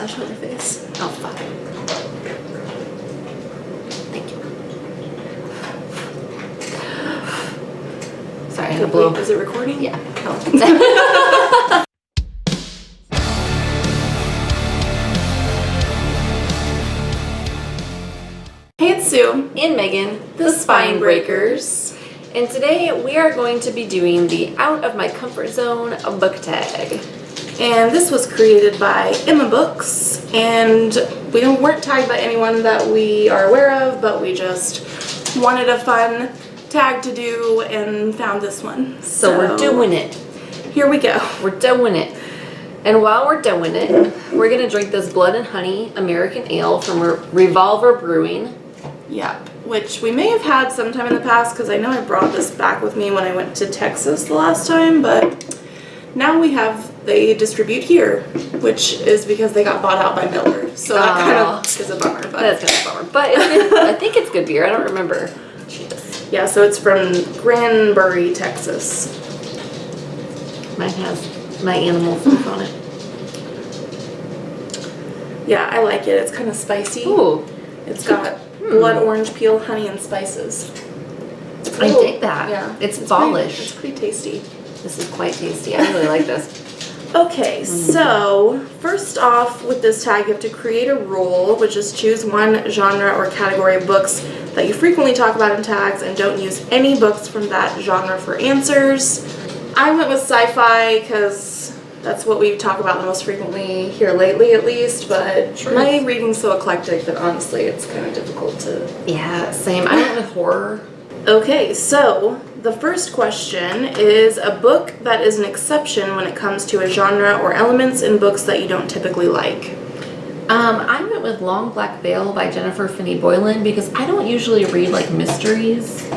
splash on your face. Oh, fuck. Thank you. Sorry, I had to blow. Is it recording? Yeah. Oh. Hey, it's Sue. And Megan, The Spine Breakers. And today we are going to be doing the Out of My Comfort Zone book tag. And this was created by Emma Books, and we weren't tagged by anyone that we are aware of, but we just wanted a fun tag to do and found this one. So we're doing it. Here we go. We're doing it. And while we're doing it, we're going to drink this Blood and Honey American Ale from Revolver Brewing. Yep, which we may have had sometime in the past because I know I brought this back with me when I went to Texas the last time, but now they distribute here, which is because they got bought out by Miller. So that kind of is a bummer. But that's kind of a bummer. But it's good. I think it's good beer. I don't remember. Jeez. Yeah, so it's from Granbury, Texas. Mine has my animal food on it. Yeah, I like it. It's kind of spicy. Ooh. It's got blood orange peel, honey, and spices. I dig that. Yeah. It's fallish. It's pretty tasty. This is quite tasty. I really like this. Okay, so first off with this tag you have to create a rule, which is choose one genre or category of books that you frequently talk about in tags and don't use any books from that genre for answers. I went with sci-fi because that's what we talk about the most frequently here lately, at least, but my reading's so eclectic that honestly it's kind of difficult to... Yeah, same. I went with horror. Okay, so the first question is a book that is an exception when it comes to a genre or elements in books that you don't typically like. I went with Long Black Veil by Jennifer Finney Boylan because I don't usually read like mysteries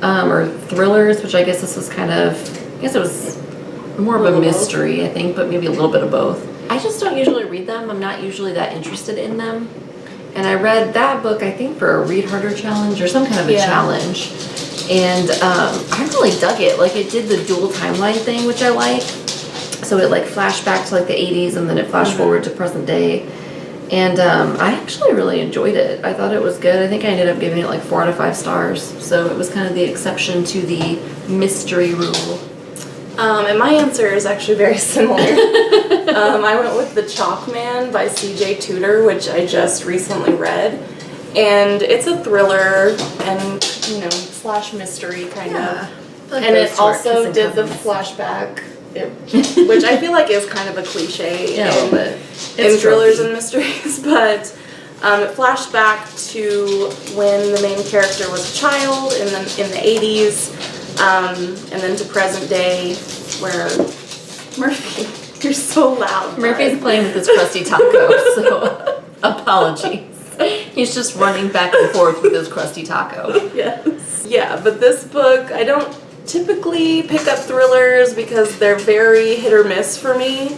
or thrillers, which I guess this was kind of, I guess it was more of a mystery, I think, but maybe a little bit of both. I just don't usually read them. I'm not usually that interested in them. And I read that book, I think, for a Read Harder challenge or some kind of a challenge. And I really dug it. Like, it did the dual timeline thing, which I like. So it, like, flashed back to, like, the 80s and then it flashed forward to present day. And I actually really enjoyed it. I thought it was good. I think I ended up giving it, like, 4 out of 5 stars. So it was kind of the exception to the mystery rule. And my answer is actually very similar. I went with The Chalk Man by C.J. Tudor, which I just recently read. And it's a thriller and, you know, slash mystery kind of. Like, and it also did the flashback, which I feel like is kind of a cliche in thrillers and mysteries. But it flashed back to when the main character was a child in the 80s. And then to present day, where Murphy, you're so loud. Murphy's playing with his crusty taco, so apologies. He's just running back and forth with his crusty taco. Yes. Yeah, but this book, I don't typically pick up thrillers because they're very hit or miss for me.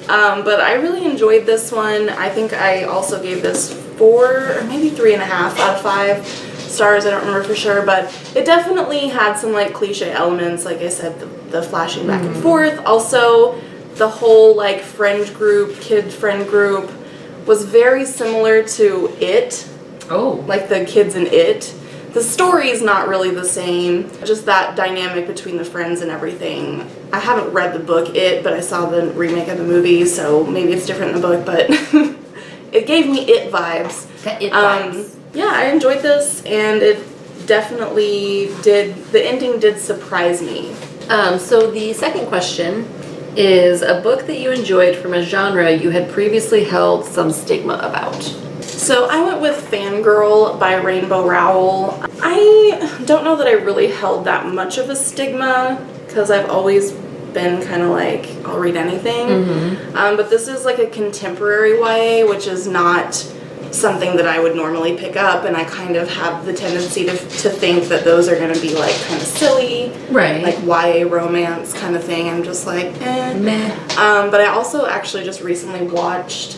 But I really enjoyed this one. I think I also gave this 4 or maybe 3.5 out of 5 stars. I don't remember for sure, but it definitely had some like cliche elements, like I said, the flashing back and forth. Also, the whole like kid friend group was very similar to It. Oh. Like the kids in It. The story is not really the same, just that dynamic between the friends and everything. I haven't read the book It, but I saw the remake of the movie, so maybe it's different in the book, but it gave me It vibes. It vibes. Yeah, I enjoyed this, and it definitely the ending did surprise me. So the second question is a book that you enjoyed from a genre you had previously held some stigma about. So I went with Fangirl by Rainbow Rowell. I don't know that I really held that much of a stigma because I've always been kind of like, I'll read anything. But this is like a contemporary YA, which is not something that I would normally pick up, and I kind of have the tendency to think that those are going to be like kind of silly, right? Like YA romance kind of thing. I'm just like, meh. But I also actually just recently watched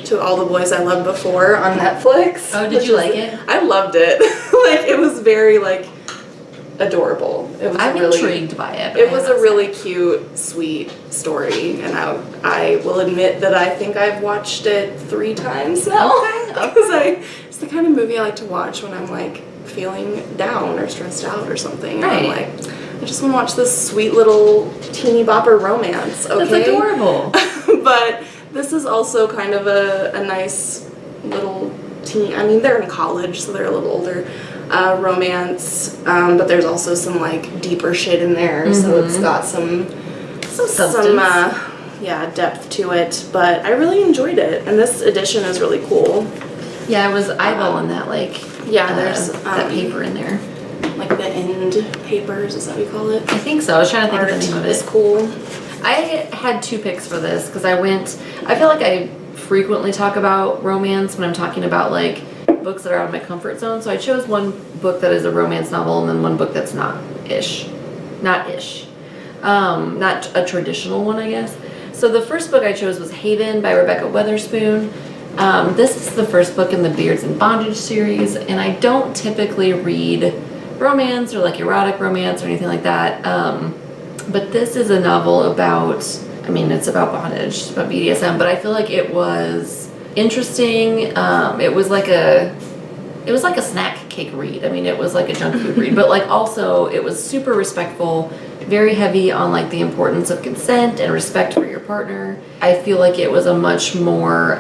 To All the Boys I Loved Before on Netflix. Oh, did you like it? I loved it. Like, it was very like adorable. It was I'm really, intrigued by it. It was a really cute, sweet story, and I will admit that I think I've watched it 3 times now. Because it's the kind of movie I like to watch when I'm like feeling down or stressed out or something. And I'm like, I just want to watch this sweet little teeny bopper romance. Okay, that's adorable. But this is also kind of a nice little teen. I mean, they're in college, so they're a little older. Romance, but there's also some like deeper shit in there, so it's got some depth to it. But I really enjoyed it, and this edition is really cool. Yeah, I was eyeballing that there's that paper in there, like the end papers. Is that what you call it? I think so. I was trying to think of the name of it. It's cool. I had 2 picks for this because I feel like I frequently talk about romance when I'm talking about like books that are out of my comfort zone. So I chose one book that is a romance novel and then one book that's not a traditional one, I guess. So the first book I chose was Haven by Rebekah Weatherspoon. This is the first book in the Beards and Bondage series, and I don't typically read romance or like erotic romance or anything like that. But this is a novel about, it's about bondage, it's about BDSM, but I feel like it was interesting. It was like a snack cake read. It was like a junk food read, but like also it was super respectful, very heavy on like the importance of consent and respect for your partner. I feel like it was a much more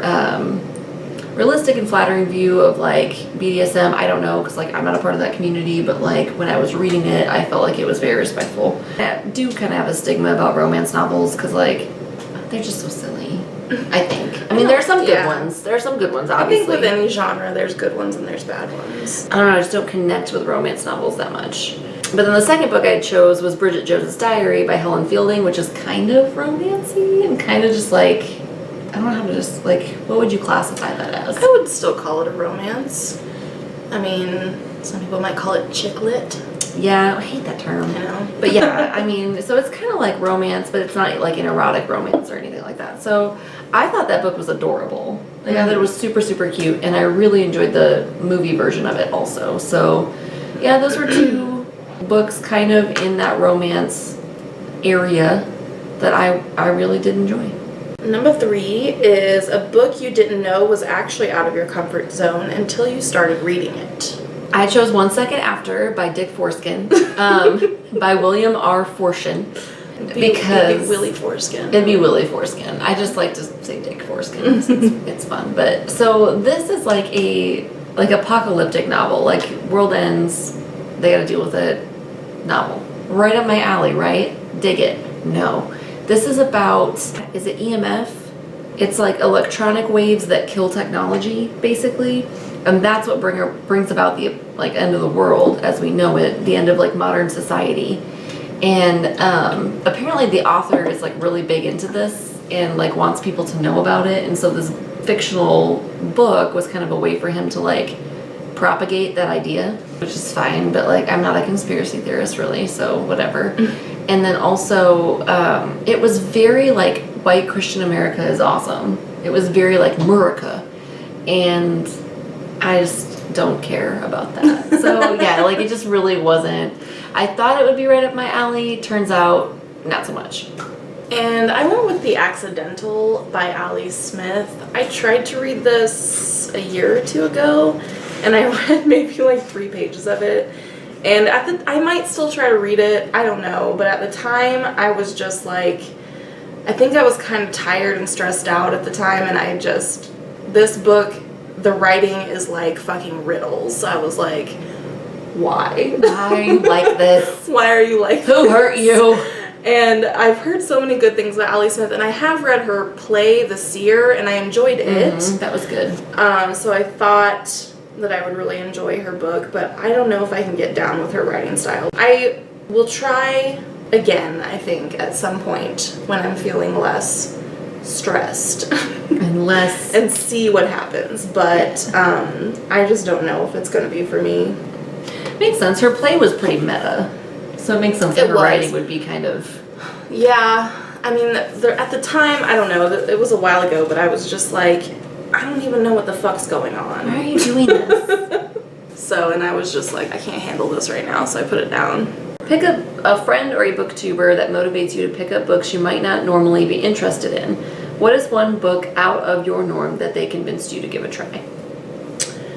realistic and flattering view of like BDSM. I don't know, because like I'm not a part of that community, but like when I was reading it, I felt like it was very respectful. I do kind of have a stigma about romance novels because like they're just so silly, I think. There are some good ones. There are some good ones, obviously. I think with any genre, there's good ones and there's bad ones. I don't know, I just don't connect with romance novels that much. But then the second book I chose was Bridget Jones's Diary by Helen Fielding, which is kind of romancy and kind of just like, I don't know how to just like, what would you classify that as? I would still call it a romance. Some people might call it chick lit. Yeah, I hate that term. I know. But yeah, so it's kind of like romance, but it's not like an erotic romance or anything like that. So I thought that book was adorable. Like, I thought it was super, super cute, and I really enjoyed the movie version of it also. So yeah, those were 2 books kind of in that romance area that I really did enjoy. Number 3 is a book you didn't know was actually out of your comfort zone until you started reading it. I chose 1 Second After by Dick Foreskin, by William R. Forshin. It'd be Willie Foreskin. It'd be Willie Foreskin. I just like to say Dick Foreskin. It's fun. But so this is like a apocalyptic novel, like world ends, they gotta deal with it novel. Right up my alley, right? Dig it. No. This is about, is it EMF? It's like electronic waves that kill technology, basically. And that's what brings about the like end of the world as we know it, the end of like modern society. And apparently the author is like really big into this and like wants people to know about it. And so this fictional book was kind of a way for him to like propagate that idea, which is fine, but like I'm not a conspiracy theorist really, so whatever. And then also it was very like white Christian America is awesome. It was very like Murica, and I just don't care about that. So yeah, like it just really wasn't. I thought it would be right up my alley. Turns out, not so much. And I went with The Accidental by Ali Smith. I tried to read this a year or 2 ago, and I read maybe like 3 pages of it. And I might still try to read it. I don't know. But at the time, I was just like, I think I was kind of tired and stressed out at the time, and this book, the writing is like fucking riddles. I was like, why? Why like this? Why are you like Who hurt you? And I've heard so many good things about Ali Smith, and I have read her play The Seer, and I enjoyed it. That was good. So I thought that I would really enjoy her book, but I don't know if I can get down with her writing style. I will try again, I think, at some point when I'm feeling less stressed. And see what happens, but I just don't know if it's going to be for me. Makes sense. Her play was pretty meta, so it makes sense that her writing would be kind of... Yeah, I mean, at the time, I don't know, it was a while ago, but I was just like, I don't even know what the fuck's going on. Why are you doing this? So, and I was just like, I can't handle this right now, so I put it down. Pick a friend or a booktuber that motivates you to pick up books you might not normally be interested in. What is one book out of your norm that they convinced you to give a try?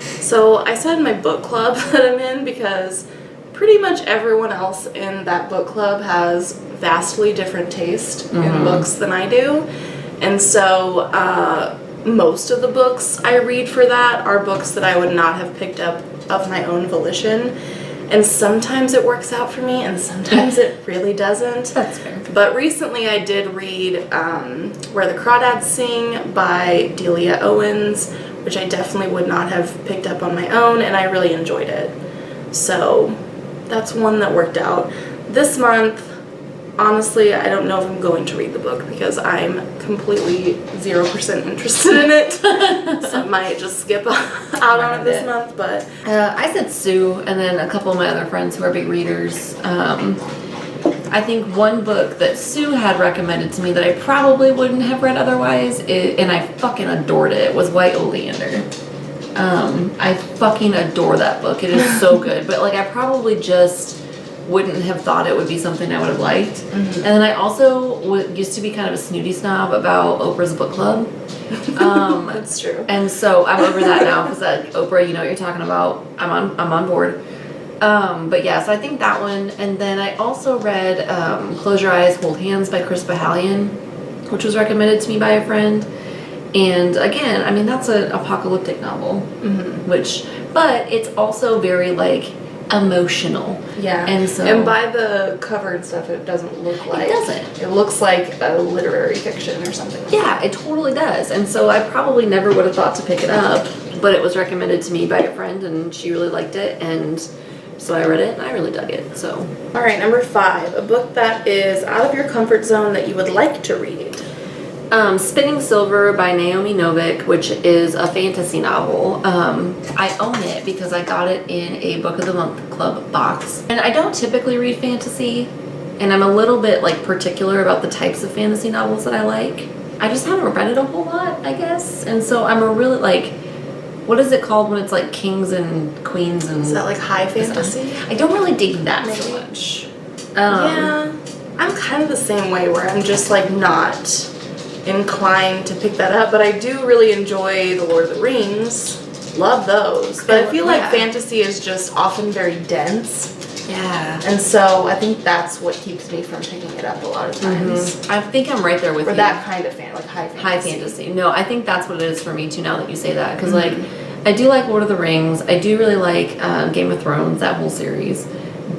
So I said my book club that I'm in because pretty much everyone else in that book club has vastly different taste in books than I do. And so most of the books I read for that are books that I would not have picked up of my own volition. And sometimes it works out for me and sometimes it really doesn't. That's fair. But recently I did read Where the Crawdads Sing by Delia Owens, which I definitely would not have picked up on my own, and I really enjoyed it. So that's one that worked out. This month, honestly, I don't know if I'm going to read the book because I'm completely 0% interested in it. So I might just skip out on it this month, but... I said Sue, and then a couple of my other friends who are big readers. I think one book that Sue had recommended to me that I probably wouldn't have read otherwise, and I fucking adored it, was White Oleander. I fucking adore that book. It is so good. But like, I probably just wouldn't have thought it would be something I would have liked. And then I also used to be kind of a snooty snob about Oprah's book club. That's true. And so I'm over that now because Oprah, you know what you're talking about. I'm on board. But yeah, so I think that one. And then I also read Close Your Eyes, Hold Hands by Bohjalian, which was recommended to me by a friend. And again, I mean, that's an apocalyptic novel, but it's also very like emotional. Yeah. And by the cover and stuff, it doesn't look like... It doesn't. It looks like a literary fiction or something. Yeah, it totally does. And so I probably never would have thought to pick it up, but it was recommended to me by a friend and she really liked it, and so I read it and I really dug it, so. All right, number 5, a book that is out of your comfort zone that you would like to read. Spinning Silver by Naomi Novik, which is a fantasy novel. I own it because I got it in a Book of the Month Club box. And I don't typically read fantasy, and I'm a little bit like particular about the types of fantasy novels that I like. I just haven't read it a whole lot, I guess. And so I'm a really like, what is it called when it's like kings and queens and... Is that like high fantasy? I don't really dig that so much. Yeah, I'm kind of the same way where I'm just like not inclined to pick that up, but I do really enjoy The Lord of the Rings. Love those. But I feel like fantasy is just often very dense. Yeah. And so I think that's what keeps me from picking it up a lot of times. I think I'm right there with you. For that kind of like high fantasy. High fantasy. No, I think that's what it is for me too now that you say that. Because like, I do like Lord of the Rings. I do really like Game of Thrones, that whole series.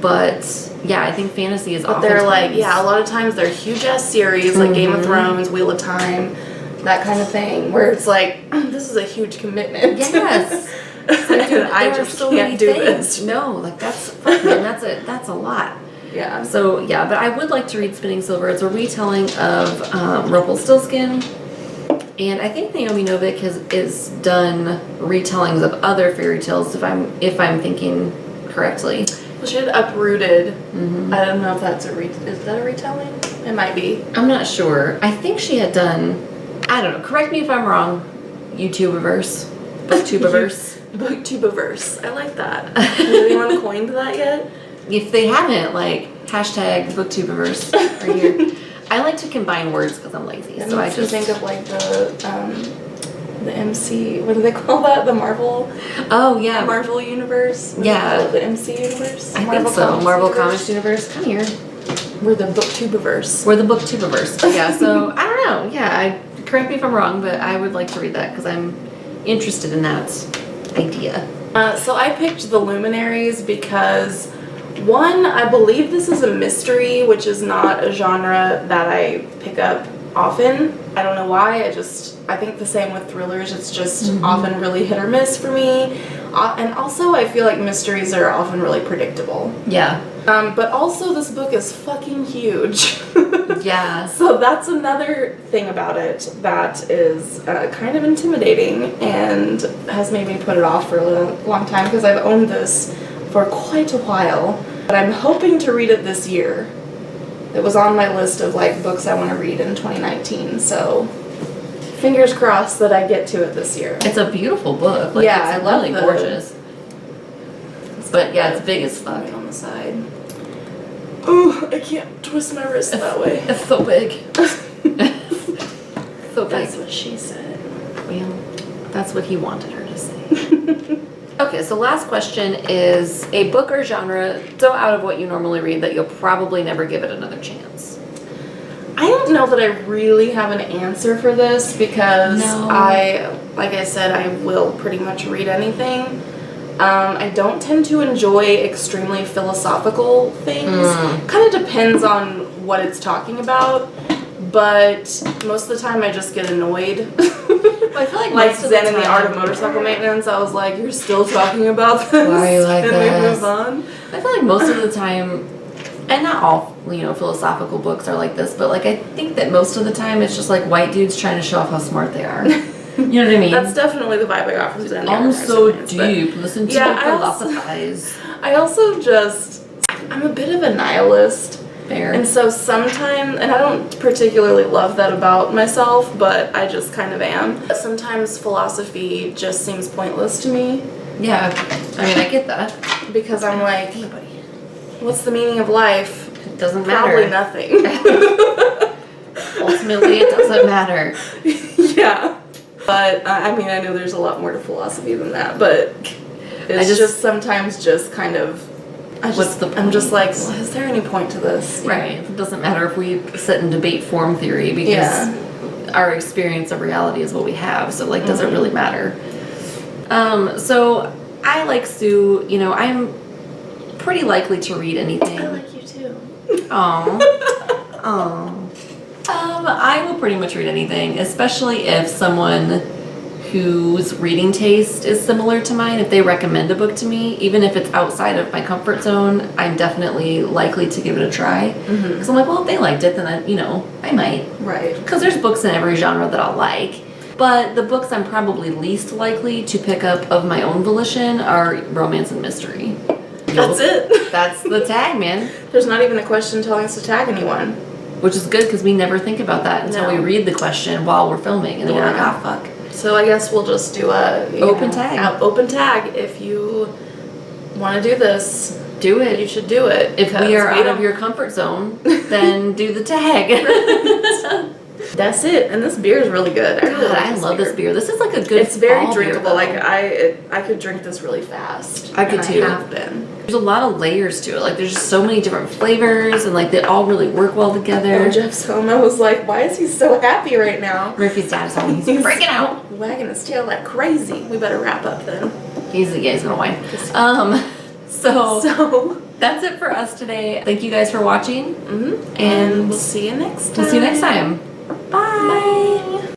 But yeah, I think fantasy is often... But they're like, a lot of times they're huge ass series, like Game of Thrones, Wheel of Time, that kind of thing, where it's like, this is a huge commitment. Yes. I just can't do this. No, like that's a lot. Yeah. So yeah, but I would like to read Spinning Silver. It's a retelling of Rumpelstiltskin. And I think Naomi Novik is done retellings of other fairy tales, if I'm thinking correctly. Well, she had Uprooted. I don't know if that's is that a retelling? It might be. I'm not sure. I think she had done, I don't know, correct me if I'm wrong, YouTubeverse, Booktubeverse. Booktubeverse. I like that. Has anyone coined that yet? If they haven't, like, hashtag Booktubeverse right here. I like to combine words because I'm lazy, so I just think of like the MC, what do they call that? The Marvel? Oh, yeah. Marvel universe? Yeah. The MC universe? I think so. Marvel Comics universe. Come here. We're the Booktubeverse. We're the Booktubeverse. Yeah, so I don't know. Yeah, correct me if I'm wrong, but I would like to read that because I'm interested in that idea. So I picked the Luminaries because, one, I believe this is a mystery, which is not a genre that I pick up often. I don't know why. I think the same with thrillers. It's just often really hit or miss for me. And also, I feel like mysteries are often really predictable. Yeah. But also, this book is fucking huge. Yeah. So that's another thing about it that is kind of intimidating and has made me put it off for a long time because I've owned this for quite a while. But I'm hoping to read it this year. It was on my list of like books I want to read in 2019, so fingers crossed that I get to it this year. It's a beautiful book. Like, yeah, it's I love really gorgeous. But yeah, it's big as fuck. On the side. Oh, I can't twist my wrist that way. It's so big. So big. That's what she said. Well, that's what he wanted her to say. Okay, so last question is a book or genre so out of what you normally read that you'll probably never give it another chance. I don't know that I really have an answer for this because like I said, I will pretty much read anything. I don't tend to enjoy extremely philosophical things. Kind of depends on what it's talking about, but most of the time I just get annoyed. I feel like Like Zen and the Art of Motorcycle Maintenance, I was like, you're still talking about this? Why are you like Can this? we move on? I feel like most of the time, and not all, philosophical books are like this, but like I think that most of the time it's just like white dudes trying to show off how smart they are. You know what I mean? That's definitely the vibe I got from Zen. I'm so deep. Listen to me philosophize. I also I'm a bit of a nihilist. Fair. And so sometimes, and I don't particularly love that about myself, but I just kind of am. Sometimes philosophy just seems pointless to me. Yeah, I mean, I get that. Because I'm like, what's the meaning of life? It doesn't matter. Probably nothing. Ultimately, it doesn't matter. Yeah. But, I mean, I know there's a lot more to philosophy than that, but it's just sometimes just kind of, I'm just like, well, is there any point to this? Right. It doesn't matter if we sit and debate form theory because our experience of reality is what we have, so like doesn't really matter. So I like Sue, I'm pretty likely to read anything. I like you too. I will pretty much read anything, especially if someone whose reading taste is similar to mine, if they recommend a book to me, even if it's outside of my comfort zone, I'm definitely likely to give it a try. Because I'm like, well, if they liked it, then I might. Right. Because there's books in every genre that I'll like. But the books I'm probably least likely to pick up of my own volition are romance and mystery. That's it. That's the tag, man. There's not even a question telling us to tag anyone. Which is good because we never think about that until we read the question while we're filming. And then we're like, ah, fuck. So I guess we'll just do open tag. Open tag. If you want to do this, do it. You should do it. If we are out of your comfort zone, then do the tag. That's it. And this beer is really good. I love this beer. This is like a good. It's very fall drinkable. Beer, I could drink this really fast. I could too. I have been. There's a lot of layers to it. Like there's just so many different flavors, and like they all really work well together. Oh, Jeff's home. I was like, why is he so happy right now? Murphy's dad's home. He's freaking out, wagging his tail like crazy. We better wrap up then. He's gonna whine. So that's it for us today. Thank you guys for watching, and we'll see you next time. We'll see you next time. Bye. Bye.